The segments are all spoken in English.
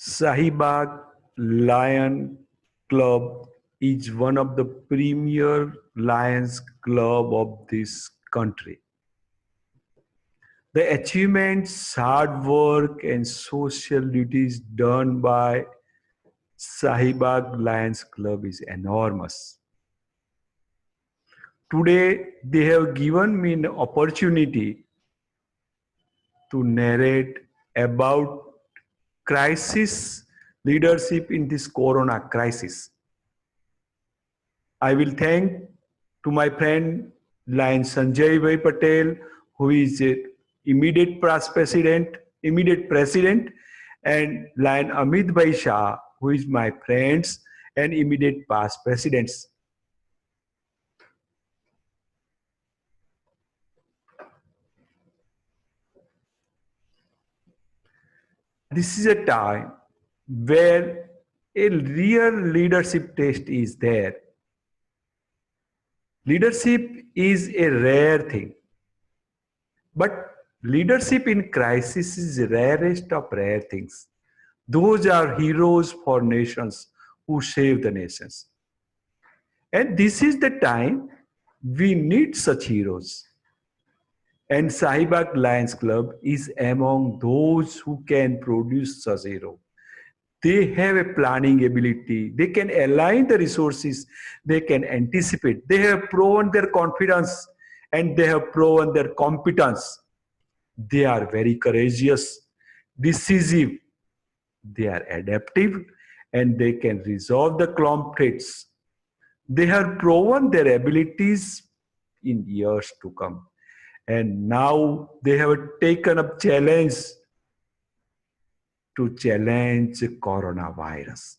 Sahibag Lion Club is one of the premier Lions Club of this country. The achievements, hard work, and social duties done by Sahibag Lions Club is enormous. Today, they have given me an opportunity to narrate about crisis leadership in this corona crisis. I will thank to my friend Lion Sanjay Bhai Patel, who is immediate president, and Lion Amit Bhai Shah, who is my friends and immediate past presidents. This is a time where a real leadership test is there. Leadership is a rare thing, but leadership in crisis is the rarest of rare things. Those are heroes for nations who save the nations. And this is the time we need such heroes. And Sahibag Lions Club is among those who can produce such hero. They have a planning ability. They can align the resources. They can anticipate. They have proven their confidence and they have proven their competence. They are very courageous, decisive. They are adaptive and they can resolve the conflicts. They have proven their abilities in years to come. And now they have taken up challenge to challenge coronavirus,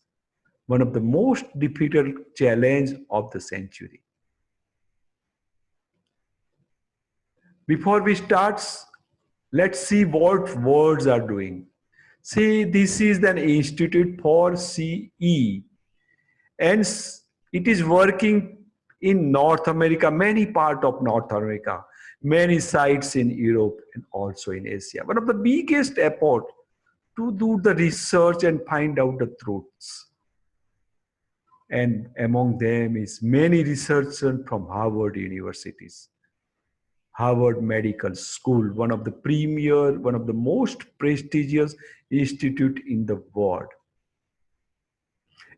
one of the most difficult challenge of the century. Before we start, let's see what words are doing. See, this is an institute for CE, and it is working in North America, many part of North America, many sites in Europe and also in Asia. One of the biggest effort to do the research and find out the truths. And among them is many researchers from Harvard universities. Harvard Medical School, one of the premier, one of the most prestigious institute in the world.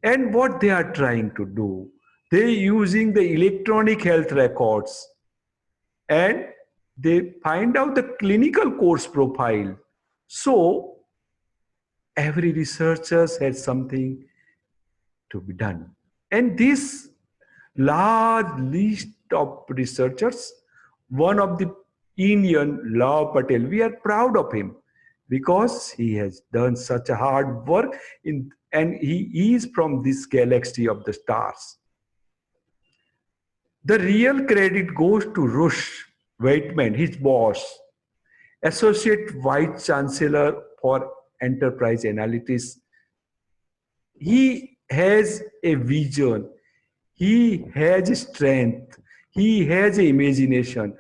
And what they are trying to do, they using the electronic health records and they find out the clinical course profile. So every researcher has something to be done. And this large list of researchers, one of the Indian Lal Patel, we are proud of him because he has done such a hard work and he is from this galaxy of the stars. The real credit goes to Rush Waitman, his boss, Associate Vice Chancellor for Enterprise Analytics. He has a vision, he has strength, he has imagination,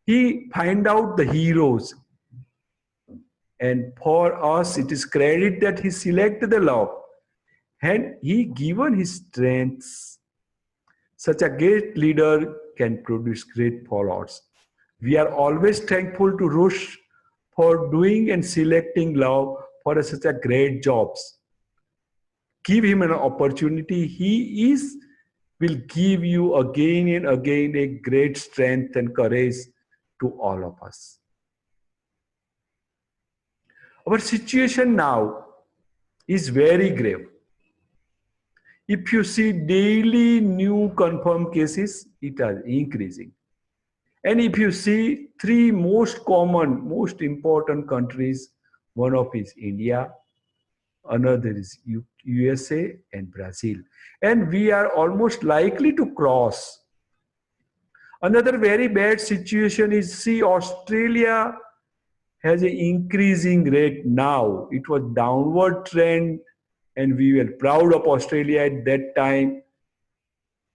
he find out the heroes. And for us, it is credit that he selected the law and he given his strengths. Such a great leader can produce great followers. We are always thankful to Rush for doing and selecting law for such a great jobs. Give him an opportunity. He will give you again and again a great strength and courage to all of us. Our situation now is very grave. If you see daily new confirmed cases, it is increasing. And if you see three most common, most important countries, one of is India, another is USA and Brazil. And we are almost likely to cross. Another very bad situation is, see, Australia has an increasing rate now. It was downward trend and we were proud of Australia at that time.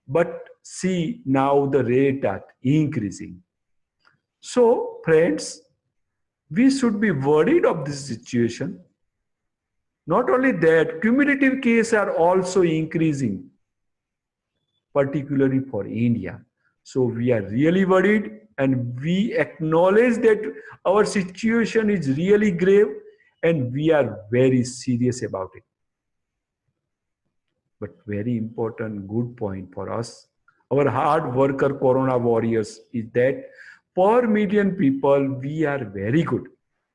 But see, now the rate are increasing. So, friends, we should be worried of this situation. Not only that, cumulative cases are also increasing, particularly for India. So we are really worried and we acknowledge that our situation is really grave and we are very serious about it. But very important, good point for us, our hard worker Corona warriors, is that per million people, we are very good.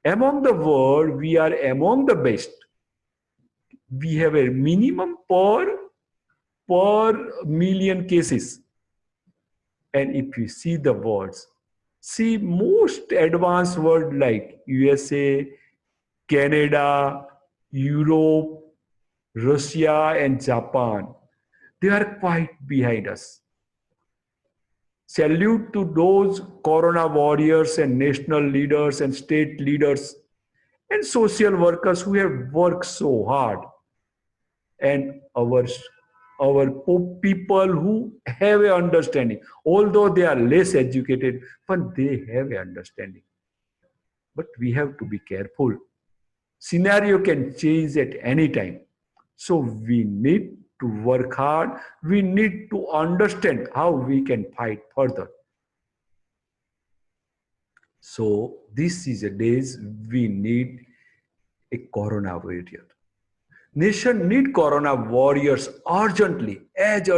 Among the world, we are among the best. We have a minimum per million cases. And if you see the words, see most advanced world like USA, Canada, Europe, Russia, and Japan, they are quite behind us. Salute to those Corona warriors and national leaders and state leaders and social workers who have worked so hard, and our people who have a understanding, although they are less educated, but they have a understanding. But we have to be careful. Scenario can change at any time. So we need to work hard. We need to understand how we can fight further. So this is a days we need a Corona warrior. Nation need Corona warriors urgently as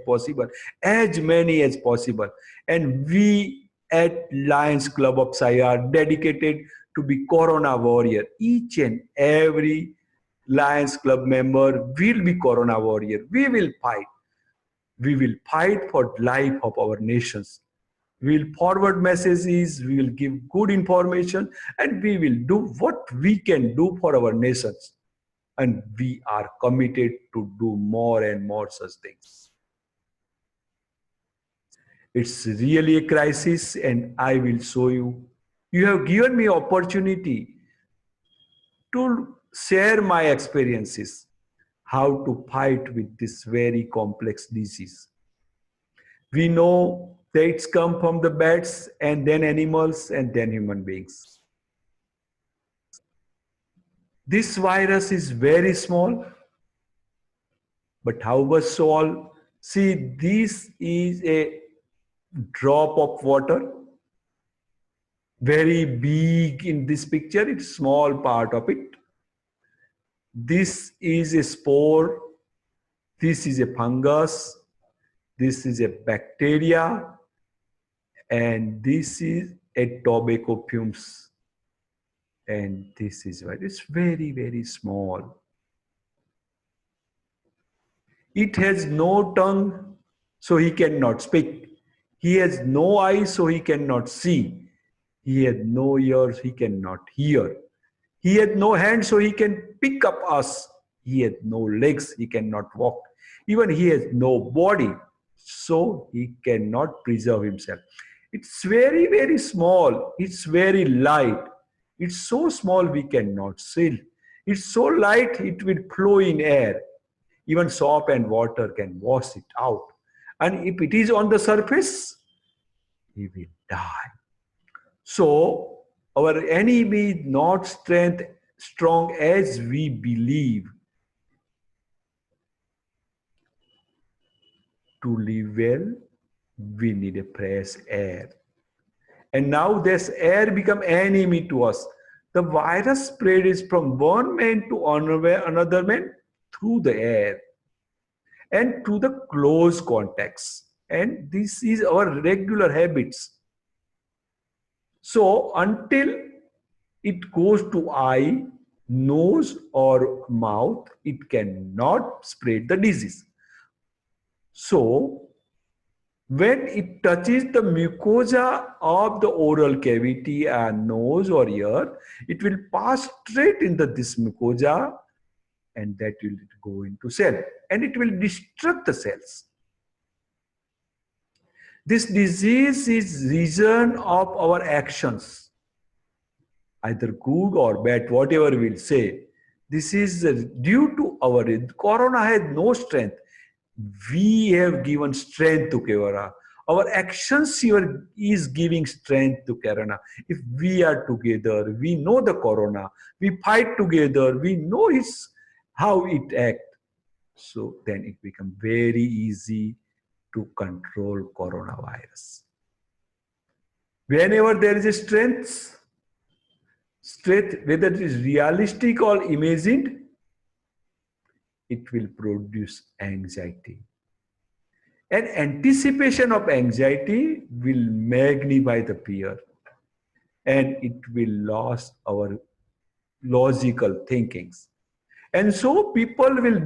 possible, as many as possible. And we at Lions Club of Sai are dedicated to be Corona warrior. Each and every Lions Club member will be Corona warrior. We will fight. We will fight for life of our nations. We will forward messages, we will give good information, and we will do what we can do for our nations. And we are committed to do more and more such things. It's really a crisis, and I will show you. You have given me opportunity to share my experiences, how to fight with this very complex disease. We know that it's come from the bats and then animals and then human beings. This virus is very small, but however small, see, this is a drop of water, very big in this picture, it's small part of it. This is a spore, this is a fungus, this is a bacteria, and this is a tobacco fumes. And this is why it's very small. It has no tongue, so he cannot speak. He has no eyes, so he cannot see. He has no ears, he cannot hear. He has no hands, so he can pick up us. He has no legs, he cannot walk. Even he has no body, so he cannot preserve himself. It's very small. It's very light. It's so small we cannot see. It's so light it will flow in air. Even soap and water can wash it out. And if it is on the surface, he will die. So our enemy is not strong as we believe. To live well, we need a fresh air. And now this air become enemy to us. The virus spread is from one man to another man through the air and through the close contacts. And this is our regular habits. So until it goes to eye, nose or mouth, it cannot spread the disease. So when it touches the mucosa of the oral cavity and nose or ear, it will pass straight into this mucosa and that will go into cell and it will destruct the cells. This disease is reason of our actions, either good or bad, whatever we'll say. This is due to our, Corona has no strength. We have given strength to Corona. Our actions is giving strength to corona. If we are together, we know the corona, we fight together, we know how it acts. So then it becomes very easy to control coronavirus. Whenever there is a strength, whether it is realistic or imagined, it will produce anxiety. And anticipation of anxiety will magnify the fear, and it will lose our logical thinkings. And so people will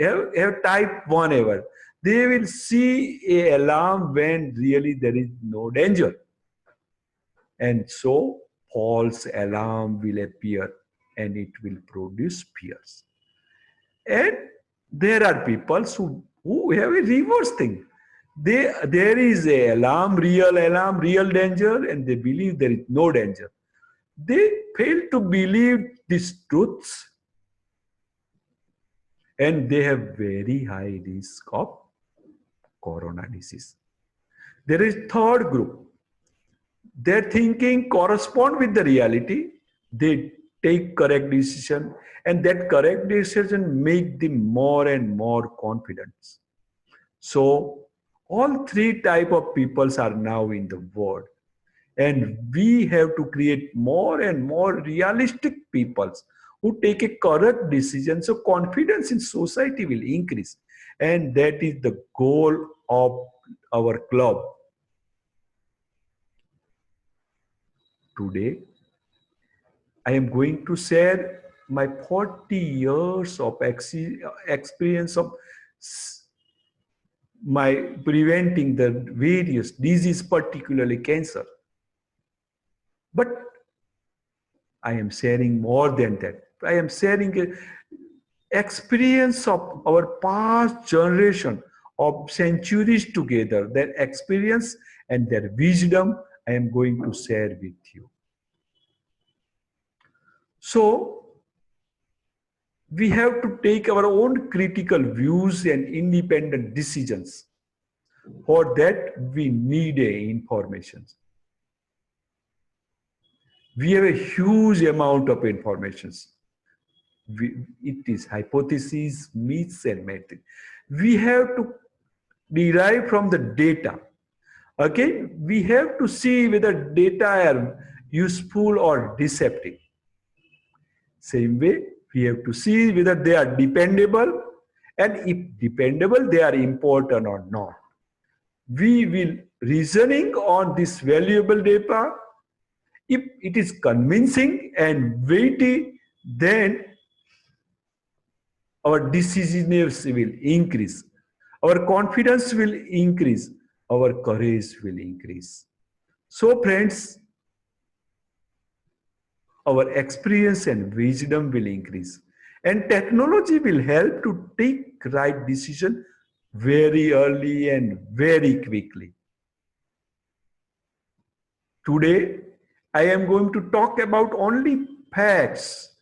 have type 1 ever. They will see a alarm when really there is no danger. And so false alarm will appear and it will produce fears. And there are people who have a reverse thing. There is a alarm, real danger, and they believe there is no danger. They fail to believe these truths, and they have very high risk of corona disease. There is third group. Their thinking correspond with the reality. They take correct decision, and that correct decision make them more and more confident. So all three type of peoples are now in the world, and we have to create more and more realistic peoples who take a correct decision. So confidence in society will increase, and that is the goal of our club. Today I am going to share my 40 years of experience of my preventing the various disease, particularly cancer. But I am sharing more than that. I am sharing a experience of our past generation of centuries together. Their experience and their wisdom I am going to share with you. So we have to take our own critical views and independent decisions. For that, we need information. We have a huge amount of information. It is hypotheses, myths, and methods. We have to derive from the data. Okay, we have to see whether data are useful or deceptive. Same way, we have to see whether they are dependable, and if dependable, they are important or not. We will reasoning on this valuable data. If it is convincing and weighty, then our decisiveness will increase, our confidence will increase, our courage will increase. So friends, our experience and wisdom will increase, and technology will help to take right decision very early and very quickly. Today, I am going to talk about only facts,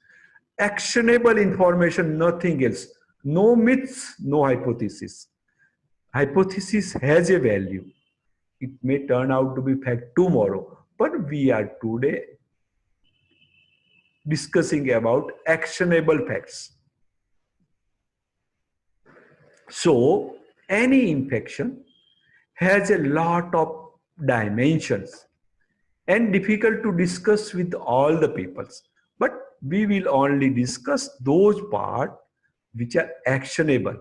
actionable information, nothing else. No myths, no hypothesis. Hypothesis has a value. It may turn out to be fact tomorrow, but we are today discussing about actionable facts. So, any infection has a lot of dimensions and difficult to discuss with all the peoples. But we will only discuss those parts which are actionable.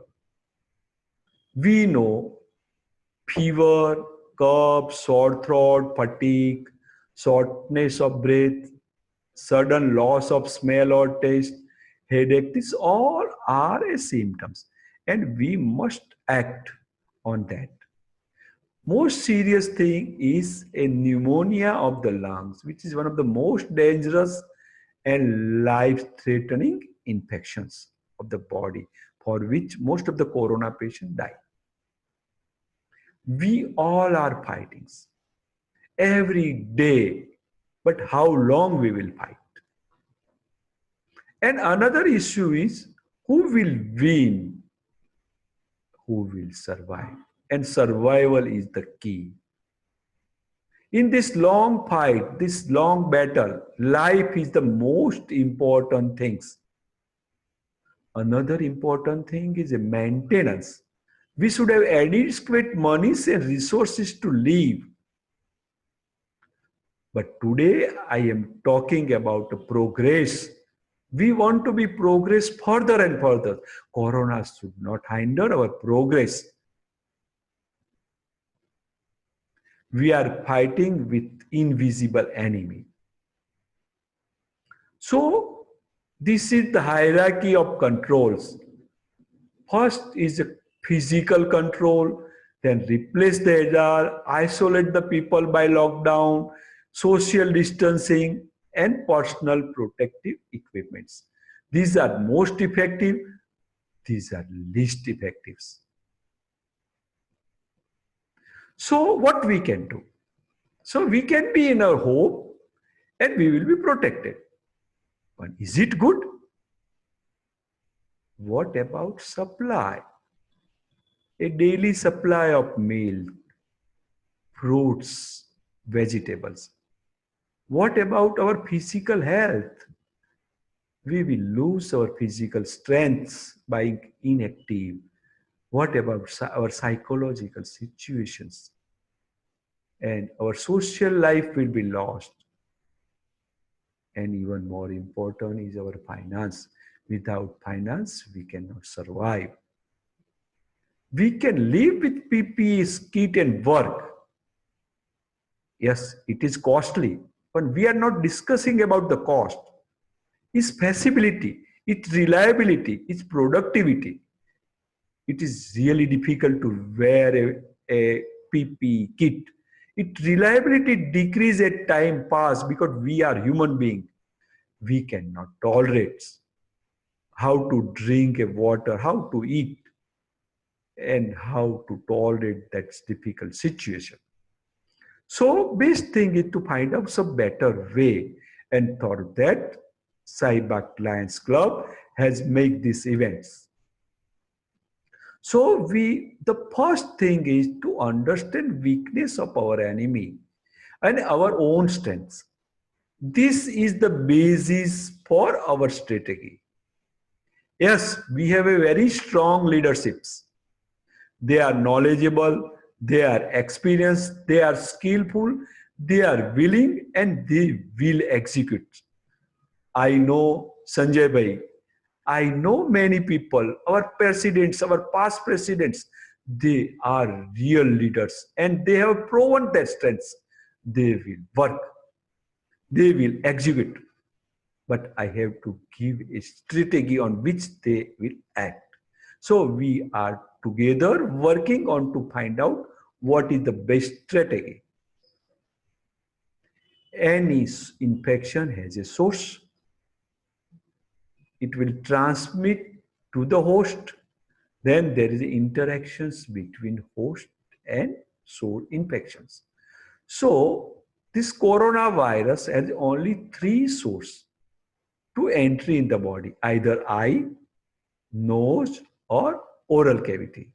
We know fever, cough, sore throat, fatigue, shortness of breath, sudden loss of smell or taste, headache. These all are a symptoms, and we must act on that. Most serious thing is a pneumonia of the lungs, which is one of the most dangerous and life-threatening infections of the body, for which most of the corona patients die. We all are fighting every day, but how long we will fight? And another issue is who will win, who will survive. and survival is the key. In this long fight, this long battle, life is the most important things. Another important thing is a maintenance. We should have adequate monies and resources to live. But today I am talking about progress. We want to be progress further and further. Corona should not hinder our progress. We are fighting with invisible enemy. So this is the hierarchy of controls. First is a physical control, then replace the HR, isolate the people by lockdown, social distancing, and personal protective equipments. These are most effective, these are least effective. So what we can do? So we can be in our home and we will be protected. But is it good? What about supply? A daily supply of milk, fruits, vegetables. What about our physical health? We will lose our physical strength by being inactive. What about our psychological situations? And our social life will be lost. And even more important is our finance. Without finance, we cannot survive. We can live with PPE, kit and work. Yes, it is costly, but we are not discussing about the cost. Its feasibility, its reliability, its productivity. It is really difficult to wear a PPE kit. Its reliability decrease as time pass because we are human beings. We cannot tolerate how to drink a water, how to eat, and how to tolerate that difficult situation. So best thing is to find out some better way. And for that, Saibak Lions Club has made these events. So the first thing is to understand weakness of our enemy and our own strengths. This is the basis for our strategy. Yes, we have a very strong leaderships. They are knowledgeable, they are experienced, they are skillful, they are willing, and they will execute. I know Sanjay Bhai. I know many people, our presidents, our past presidents, they are real leaders and they have proven their strengths. They will work, they will execute. But I have to give a strategy on which they will act. So we are together working on to find out what is the best strategy. Any infection has a source. It will transmit to the host. Then there is interactions between host and source infections. So this coronavirus has only three sources to entry in the body, either eye, nose, or oral cavity.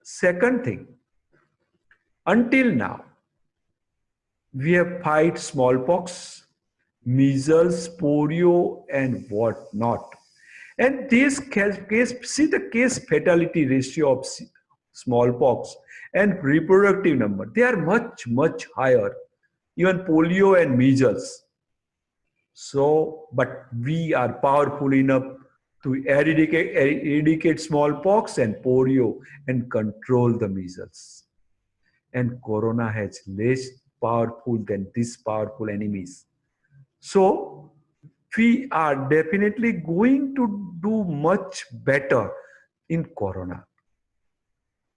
Second thing, until now, we have fight smallpox, measles, polio, and what not. And this case, see the case fatality ratio of smallpox and reproductive number, they are much, much higher, even polio and measles. So, but we are powerful enough to eradicate smallpox and polio and control the measles. And corona has less powerful than these powerful enemies. So we are definitely going to do much better in corona.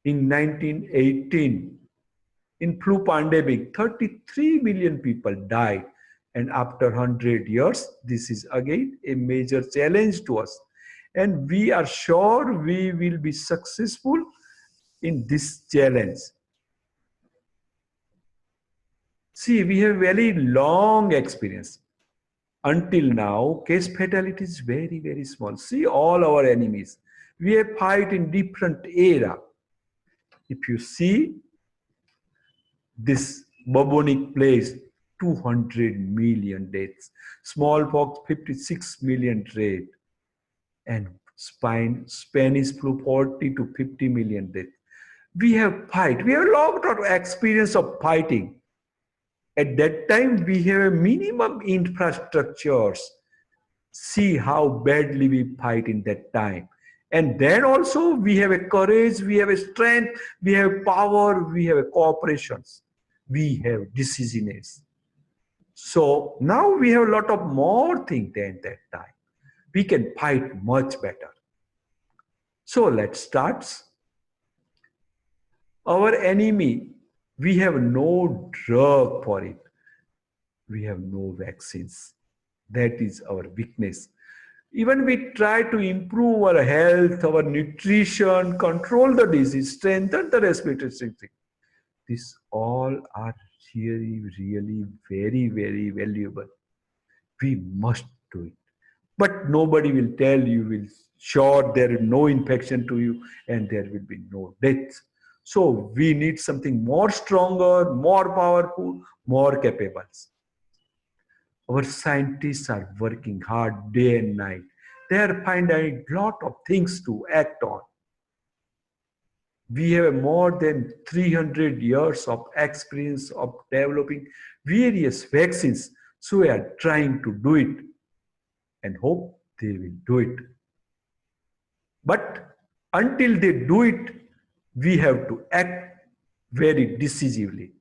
In 1918, in flu pandemic, 33 million people died. And after 100 years, this is again a major challenge to us. And we are sure we will be successful in this challenge. See, we have very long experience. Until now, case fatality is very, very small. See all our enemies. We have fight in different era. If you see this bubonic plague, 200 million deaths, smallpox 56 million dead, and Spanish flu 40 to 50 million deaths. We have a lot of experience of fighting. At that time, we have a minimum infrastructures. See how badly we fight in that time. And then also we have a courage, we have a strength, we have power, we have a cooperations, we have decisiveness. So now we have a lot of more things than that time. We can fight much better. So let's start. Our enemy, we have no drug for it. We have no vaccines. That is our weakness. Even we try to improve our health, our nutrition, control the disease, strengthen the respiratory system. These all are really, really very, very valuable. We must do it. But nobody will tell you, will sure there is no infection to you and there will be no death. So we need something more stronger, more powerful, more capable. Our scientists are working hard day and night. They are finding a lot of things to act on. We have more than 300 years of experience of developing various vaccines. So we are trying to do it and hope they will do it. But until they do it, we have to act very decisively.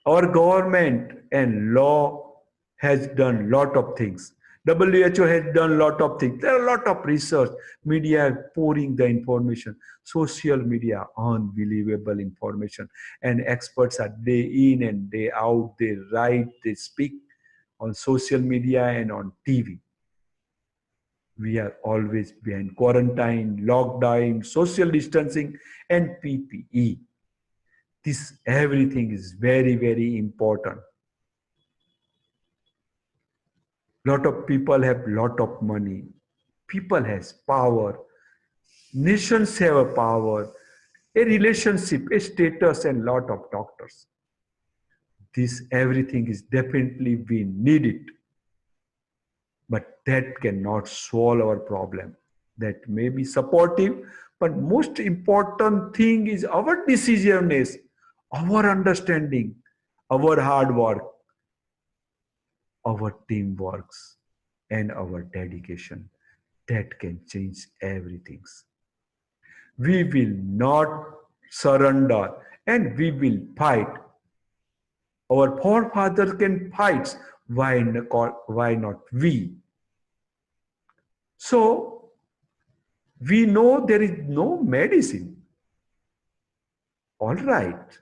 Our government and law has done lot of things. WHO has done lot of things. There are a lot of research. Media pouring the information. Social media, unbelievable information. And experts are day in and day out. They write, they speak on social media and on TV. We are always behind quarantine, lockdown, social distancing, and PPE. This everything is very, very important. Lot of people have lot of money. People has power. Nations have a power, a relationship, a status, and lot of doctors. This everything is definitely we need it. But that cannot solve our problem. That may be supportive, but most important thing is our decisiveness, our understanding, our hard work, our teamwork, and our dedication. That can change everything. We will not surrender and we will fight. Our forefathers can fight. Why not we? So we know there is no medicine. All right.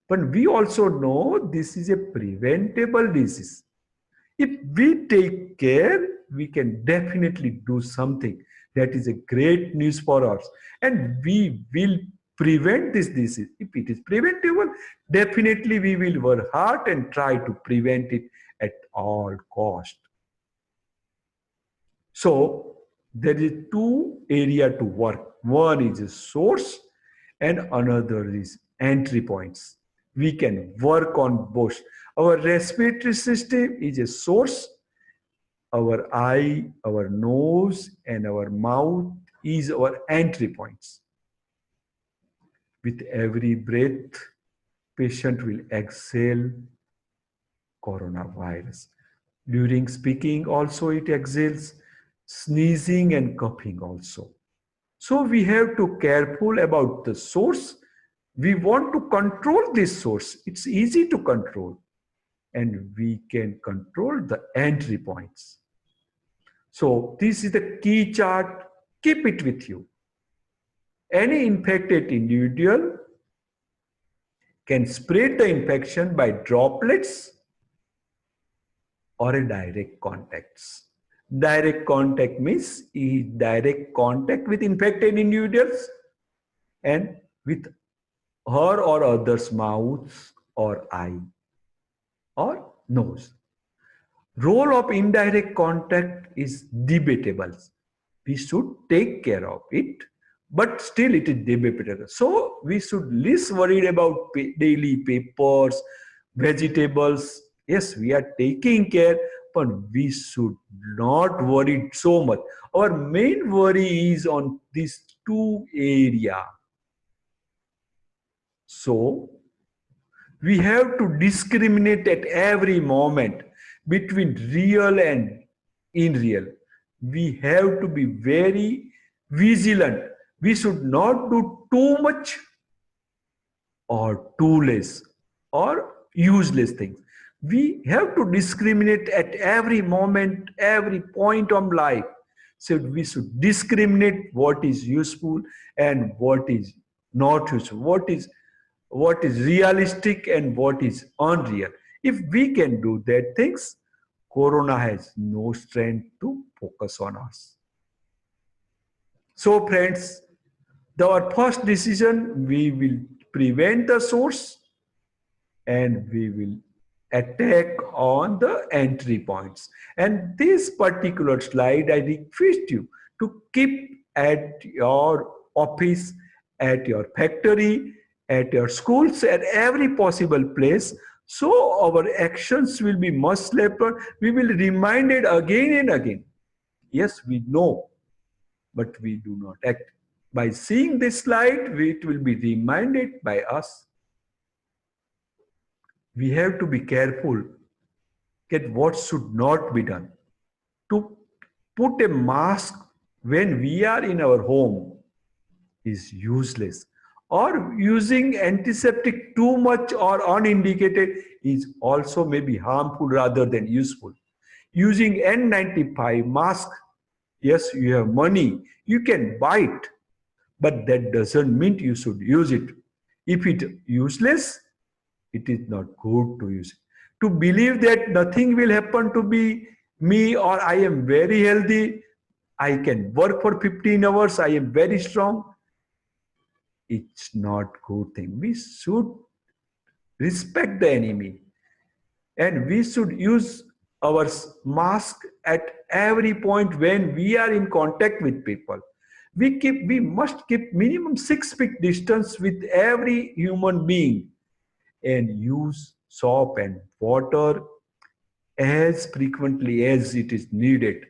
But we also know this is a preventable disease. If we take care, we can definitely do something. That is a great news for us. And we will prevent this disease. If it is preventable, definitely we will work hard and try to prevent it at all cost. So there is two areas to work. One is a source and another is entry points. We can work on both. Our respiratory system is a source. Our eye, our nose, and our mouth is our entry points. With every breath, patient will exhale coronavirus. During speaking also it exhales, sneezing and coughing also. So we have to careful about the source. We want to control this source. It's easy to control. And we can control the entry points. So this is the key chart. Keep it with you. Any infected individual can spread the infection by droplets or a direct contacts. Direct contact means direct contact with infected individuals and with her or others' mouths or eye or nose. Role of indirect contact is debatable. We should take care of it, but still it is debatable. So we should less worried about daily papers, vegetables. Yes, we are taking care, but we should not worry so much. Our main worry is on these two area. So we have to discriminate at every moment between real and unreal. We have to be very vigilant. We should not do too much or too less or useless things. We have to discriminate at every moment, every point of life. So we should discriminate what is useful and what is not useful, what is realistic and what is unreal. If we can do that things, Corona has no strength to focus on us. So friends, our first decision, we will prevent the source and we will attack on the entry points. And this particular slide, I request you to keep at your office, at your factory, at your schools, at every possible place. So our actions will be much safer. We will remind it again and again. Yes, we know, but we do not act. By seeing this slide, it will be reminded by us. We have to be careful that what should not be done. To put a mask when we are in our home is useless. Or using antiseptic too much or unindicated is also maybe harmful rather than useful. Using N95 mask, yes, you have money, you can buy it, but that doesn't mean you should use it. If it useless, it is not good to use it. To believe that nothing will happen to me or I am very healthy, I can work for 15 hours, I am very strong, it's not good thing. We should respect the enemy and we should use our mask at every point when we are in contact with people. We must keep minimum 6 feet distance with every human being and use soap and water as frequently as it is needed.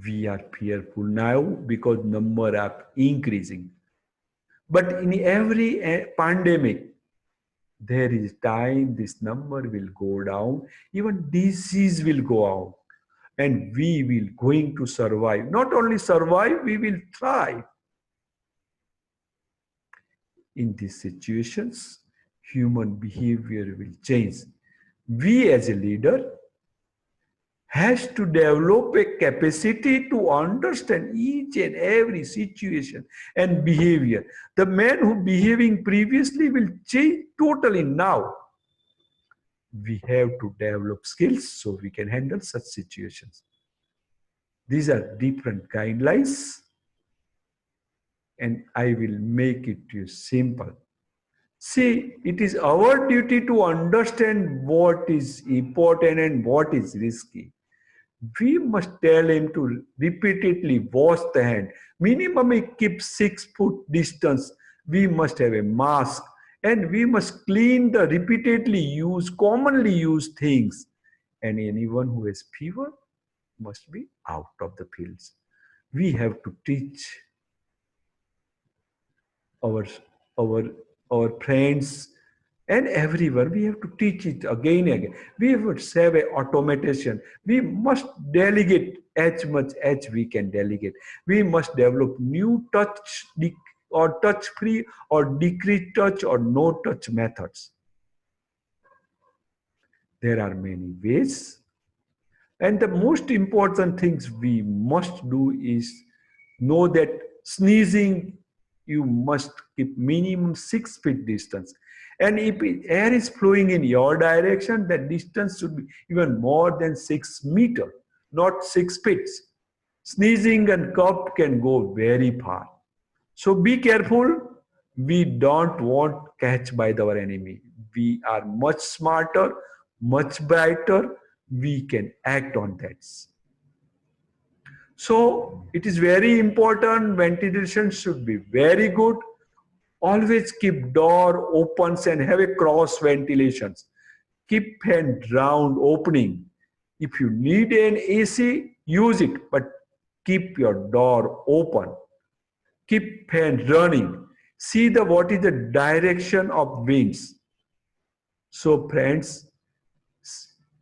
We are fearful now because number are increasing. But in every pandemic, there is time this number will go down, even disease will go out, and we will going to survive. Not only survive, we will thrive. In these situations, human behavior will change. We as a leader has to develop a capacity to understand each and every situation and behavior. The man who behaving previously will change totally now. We have to develop skills so we can handle such situations. These are different guidelines and I will make it to you simple. See, it is our duty to understand what is important and what is risky. We must tell him to repeatedly wash the hand. Minimum keep 6 foot distance. We must have a mask and we must clean the commonly used things. And anyone who has fever must be out of the fields. We have to teach our our our friends and everyone. We have to teach it again and again. We have to have a automation. We must delegate as much as we can delegate. We must develop new or touch free or decrease touch or no touch methods. There are many ways, and the most important things we must do is know that sneezing, you must keep minimum 6 feet distance. And if air is flowing in your direction, that distance should be even more than 6 meters, not 6 feet. Sneezing and cough can go very far. So be careful. We don't want catch by our enemy. We are much smarter, much brighter. We can act on that. So it is very important. Ventilation should be very good. Always keep door opens and have a cross ventilations. Keep and round opening. If you need an AC, use it, but keep your door open. Keep fan running. See the what is the direction of winds. So friends,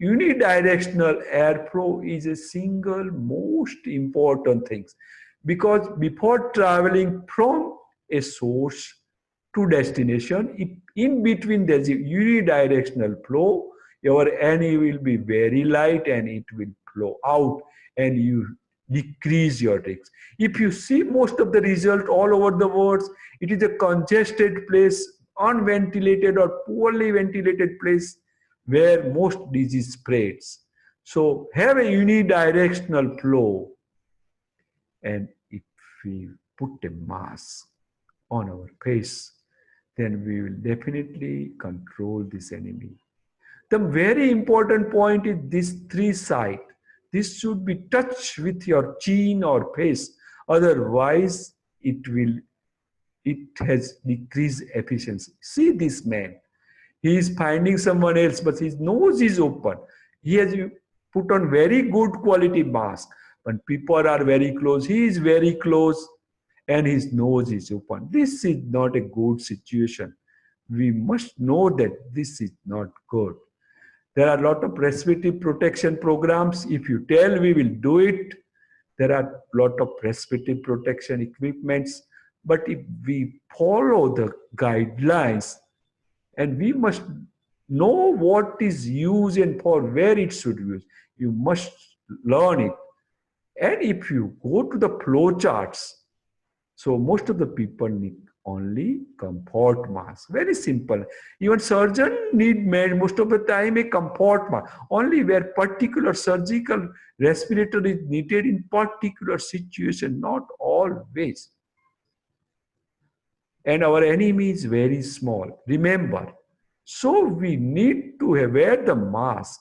unidirectional airflow is a single most important thing, because before traveling from a source to destination, if in between there's a unidirectional flow, your NE will be very light and it will flow out and you decrease your risks. If you see most of the result all over the world, it is a congested place, unventilated or poorly ventilated place where most disease spreads. So have a unidirectional flow, and if we put a mask on our face, then we will definitely control this enemy. The very important point is this three side. This should be touched with your chin or face. Otherwise, it has decreased efficiency. See this man. He is finding someone else, but his nose is open. He has put on very good quality mask. When people are very close, he is very close and his nose is open. This is not a good situation. We must know that this is not good. There are a lot of respiratory protection programs. If you tell, we will do it. There are a lot of respiratory protection equipments. But if we follow the guidelines, and we must know what is used and for where it should be used, you must learn it. And if you go to the flow charts, so most of the people need only comfort mask. Very simple. Even surgeon need most of the time a comfort mask. Only where particular surgical respirator is needed in particular situation, not always. And our enemy is very small. Remember, so we need to wear the mask.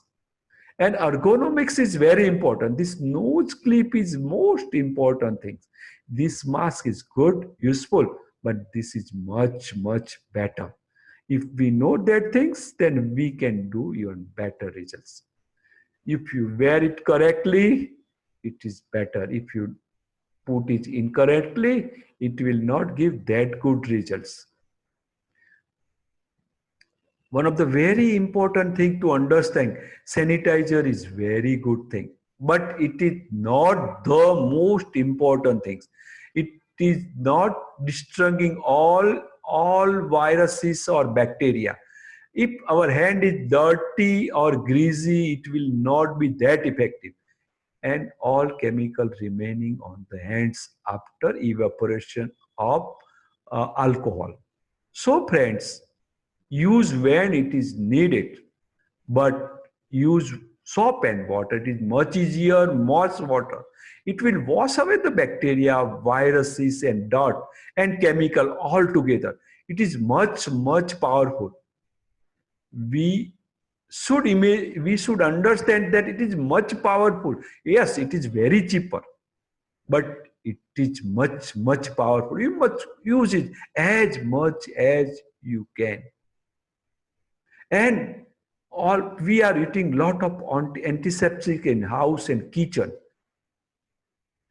And ergonomics is very important. This nose clip is most important thing. This mask is good, useful, but this is much, much better. If we know that things, then we can do even better results. If you wear it correctly, it is better. If you put it incorrectly, it will not give that good results. One of the very important thing to understand, sanitizer is very good thing, but it is not the most important things. It is not destroying all viruses or bacteria. If our hand is dirty or greasy, it will not be that effective. And all chemical remaining on the hands after evaporation of alcohol. So friends, use when it is needed, but use soap and water. It is much easier, much water. It will wash away the bacteria, viruses and dirt and chemical all together. It is much, much powerful. We we should understand that it is much powerful. Yes, it is very cheaper, but it is much, much powerful. You must use it as much as you can. And all we are eating lot of antiseptic in house and kitchen.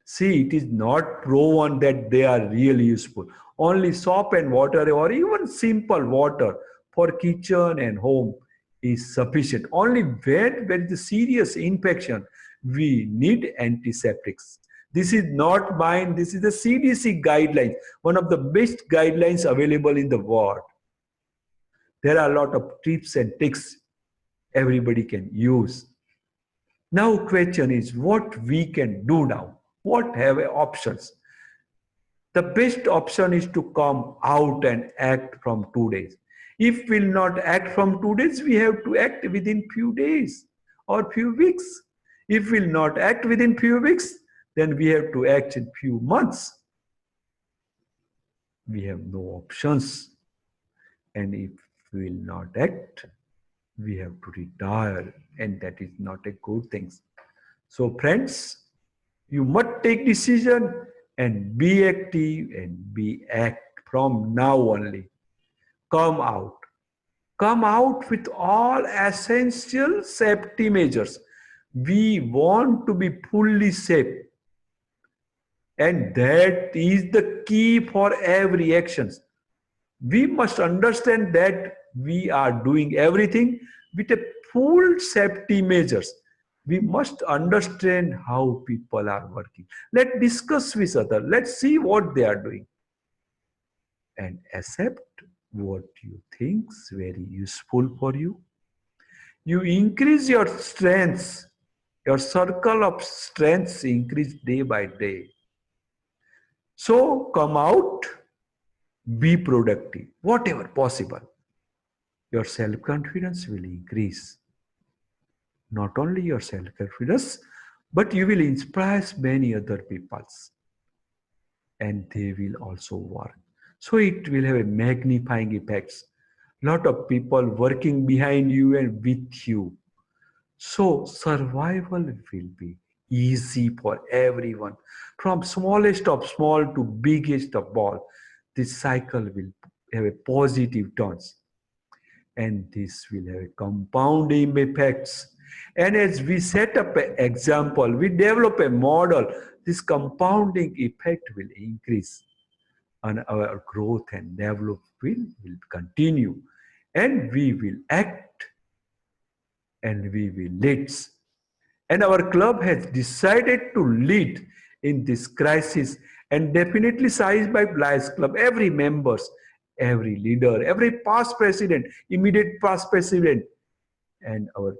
See, it is not proven that they are really useful. Only soap and water or even simple water for kitchen and home is sufficient. Only when there is a serious infection, we need antiseptics. This is not mine. This is the CDC guidelines, one of the best guidelines available in the world. There are a lot of tips and tricks everybody can use. Now question is what we can do now. What have options? The best option is to come out and act from 2 days. If we'll not act from 2 days, we have to act within few days or few weeks. If we'll not act within few weeks, then we have to act in few months. We have no options. And if we will not act, we have to retire, and that is not a good thing. So friends, You must take decision and be active and be act from now only. Come out. Come out with all essential safety measures. We want to be fully safe, and that is the key for every action. We must understand that we are doing everything with a full safety measures. We must understand how people are working. Let's discuss with other. Let's see what they are doing and accept what you think is very useful for you. You increase your strengths. Your circle of strengths increase day by day. So come out, be productive, whatever possible. Your self-confidence will increase. Not only your self-confidence, but you will inspire many other peoples, and they will also work. So it will have a magnifying effects. Lot of people working behind you and with you. So survival will be easy for everyone. From smallest of small to biggest of all, this cycle will have a positive turns, and this will have a compounding effects. And as we set up an example, we develop a model, this compounding effect will increase, and our growth and development will continue, and we will act and we will lead. And our club has decided to lead in this crisis, and definitely sized by Lions Club, every members, every leader, every past president, immediate past president, and our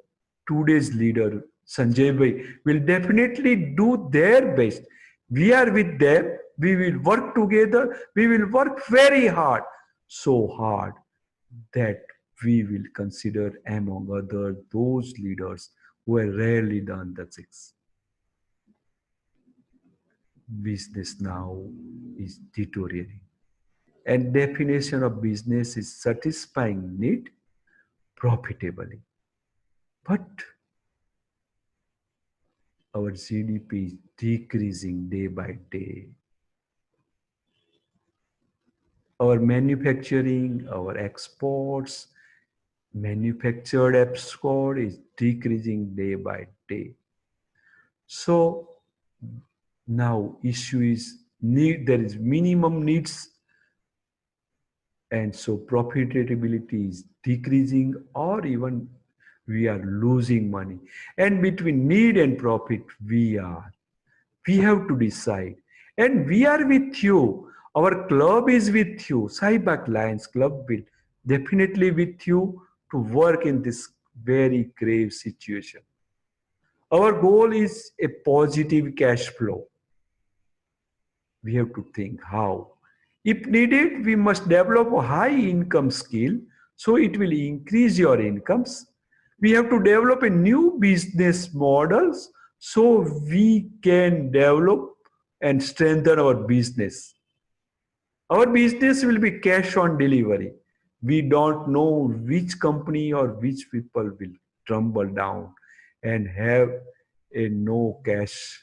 today's leader, Sanjay Bhai, will definitely do their best. We are with them. We will work together. We will work very hard, so hard that we will consider among other those leaders who have rarely done the things. Business now is deteriorating. And definition of business is satisfying need profitably. But our GDP is decreasing day by day. Our manufacturing, our exports, manufactured export is decreasing day by day. So now issue is need, there is minimum needs, and so profitability is decreasing, or even we are losing money. And between need and profit, we have to decide. And we are with you. Our club is with you. Saibak Lions Club will definitely with you to work in this very grave situation. Our goal is a positive cash flow. We have to think how. If needed, we must develop a high income skill so it will increase your incomes. We have to develop a new business models so we can develop and strengthen our business. Our business will be cash on delivery. We don't know which company or which people will tumble down and have a no cash.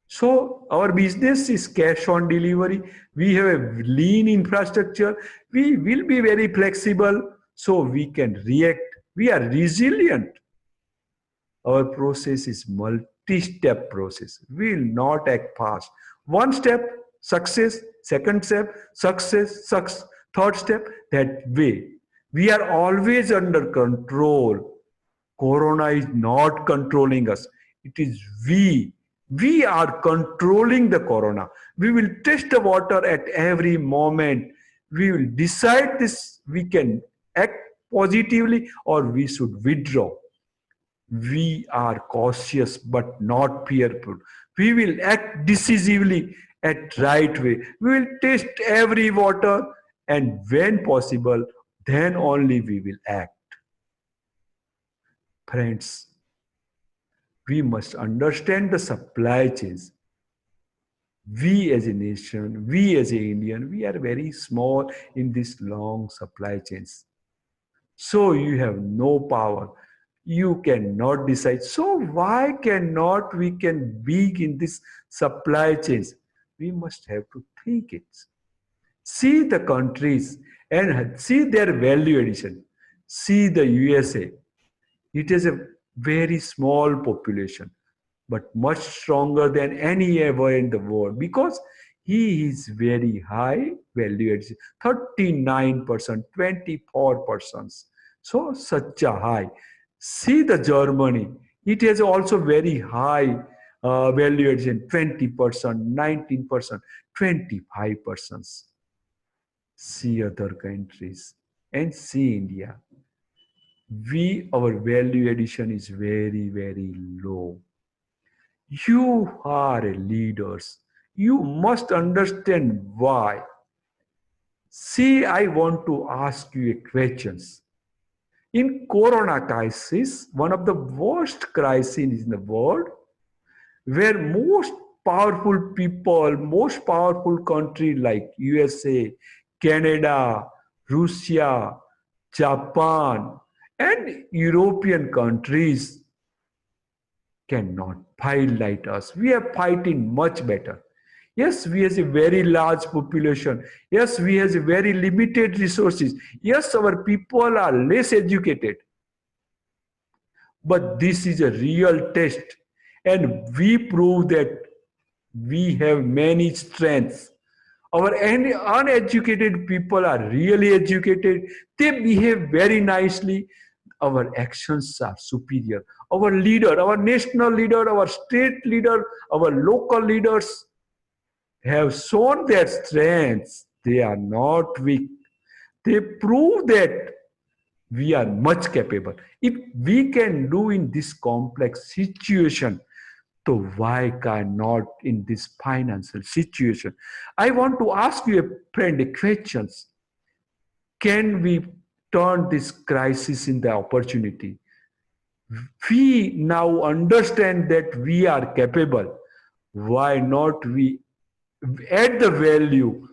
So our business is cash on delivery. We have a lean infrastructure. We will be very flexible so we can react. We are resilient. Our process is multi-step process. We will not act fast. One step, success. Second step, success. Third step, that way. We are always under control. Corona is not controlling us. It is we. We are controlling the corona. We will test the water at every moment. We will decide this. We can act positively or we should withdraw. We are cautious but not fearful. We will act decisively at right way. We will test every water, and when possible, then only we will act. Friends, we must understand the supply chains. We as a nation, we as an Indian, we are very small in this long supply chains. So you have no power. You cannot decide. So why cannot we can be in this supply chains? We must have to think it. See the countries and see their value addition. See the USA. It is a very small population, but much stronger than any ever in the world because he is very high value addition, 39%, 24%. So such a high. See the Germany. It has also very high value addition, 20%, 19%, 25%. See other countries and see India. Our value addition is very, very low. You are a leaders. You must understand why. See, I want to ask you a questions. In Corona crisis, one of the worst crises in the world, where most powerful people, most powerful country like USA, Canada, Russia, Japan, and European countries cannot fight like us. We are fighting much better. Yes, we have a very large population. Yes, we have very limited resources. Yes, our people are less educated. But this is a real test. And we prove that we have many strengths. Our uneducated people are really educated. They behave very nicely. Our actions are superior. Our leader, our national leader, our state leader, our local leaders have shown their strengths. They are not weak. They prove that we are much capable. If we can do in this complex situation, so why cannot in this financial situation? I want to ask you a friend a question. Can we turn this crisis in the opportunity? We now understand that we are capable. Why not we add the value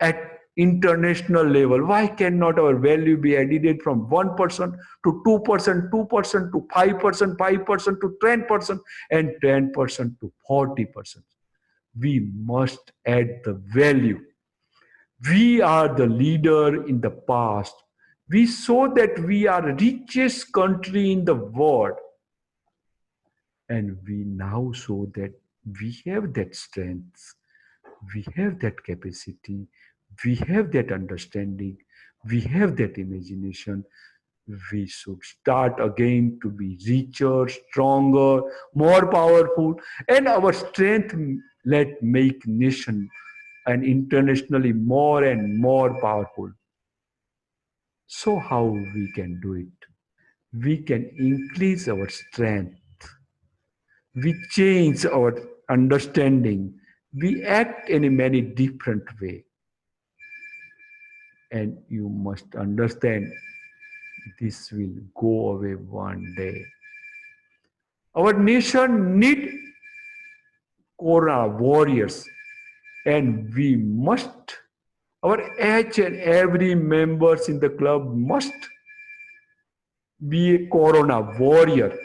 at international level? Why cannot our value be added from 1% to 2%, 2% to 5%, 5% to 10%, and 10% to 40%? We must add the value. We are the leader in the past. We saw that we are the richest country in the world. And we now show that we have that strength, we have that capacity, we have that understanding, we have that imagination. We should start again to be richer, stronger, more powerful, and our strength let make nation and internationally more and more powerful. So how we can do it? We can increase our strength. We change our understanding. We act in a many different way. And you must understand this will go away one day. Our nation need Corona warriors, and we must, our each and every members in the club must be a Corona warrior.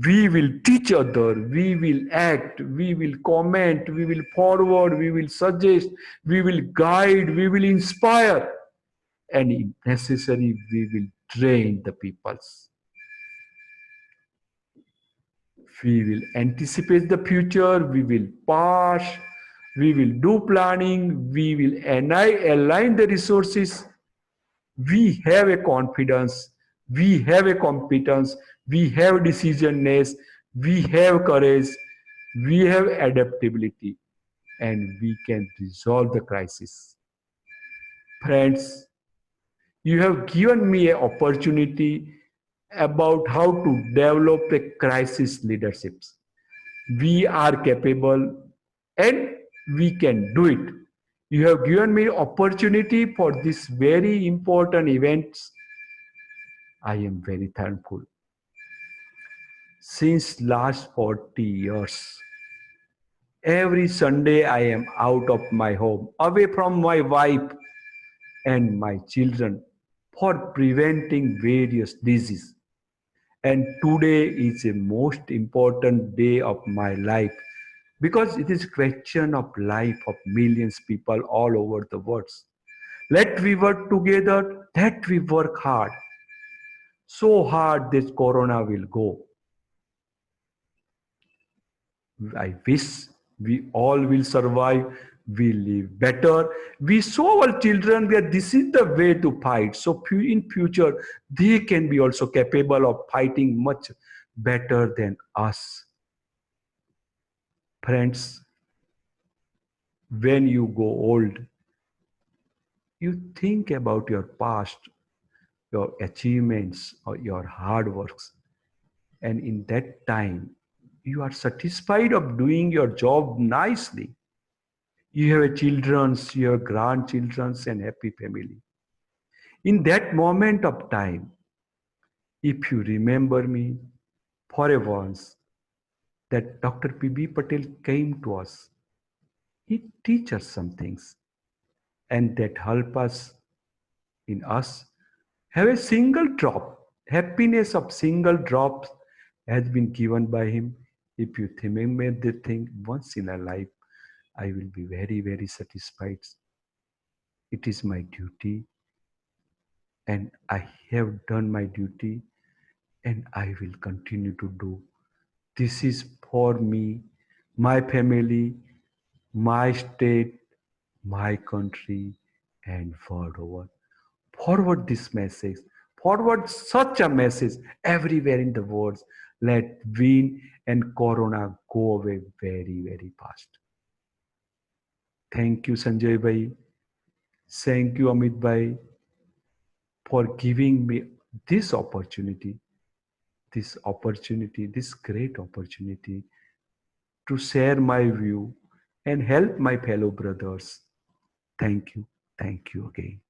We will teach other, we will act, we will comment, we will forward, we will suggest, we will guide, we will inspire, and if necessary, we will train the peoples. We will anticipate the future, we will pass, we will do planning, we will align the resources. We have a confidence, we have a competence, we have decisiveness, we have courage, we have adaptability, and we can resolve the crisis. Friends, you have given me an opportunity about how to develop a crisis leaderships. We are capable and we can do it. You have given me opportunity for this very important events. I am very thankful. Since last 40 years, every Sunday I am out of my home, away from my wife and my children for preventing various diseases. And today is a most important day of my life because it is a question of life of millions people all over the world. Let we work together, that we work hard, so hard this corona will go. I wish we all will survive, we live better. We show our children that this is the way to fight. So in future, they can be also capable of fighting much better than us. Friends, when you go old, you think about your past, your achievements, or your hard works. And in that time, you are satisfied of doing your job nicely. You have children, you have grandchildren, and happy family. In that moment of time, if you remember me for a once, that Dr. P.B. Patel came to us, he teach us some things, and that help us in us have a single drop. Happiness of single drops has been given by him. If you remember the thing once in a life, I will be very, very satisfied. It is my duty, and I have done my duty, and I will continue to do. This is for me, my family, my state, my country, and world over. Forward this message. Forward such a message everywhere in the world. Let win and corona go away very, very fast. Thank you, Sanjay Bhai. Thank you, Amit Bhai, for giving me this opportunity, this great opportunity to share my view and help my fellow brothers. Thank you. Thank you again.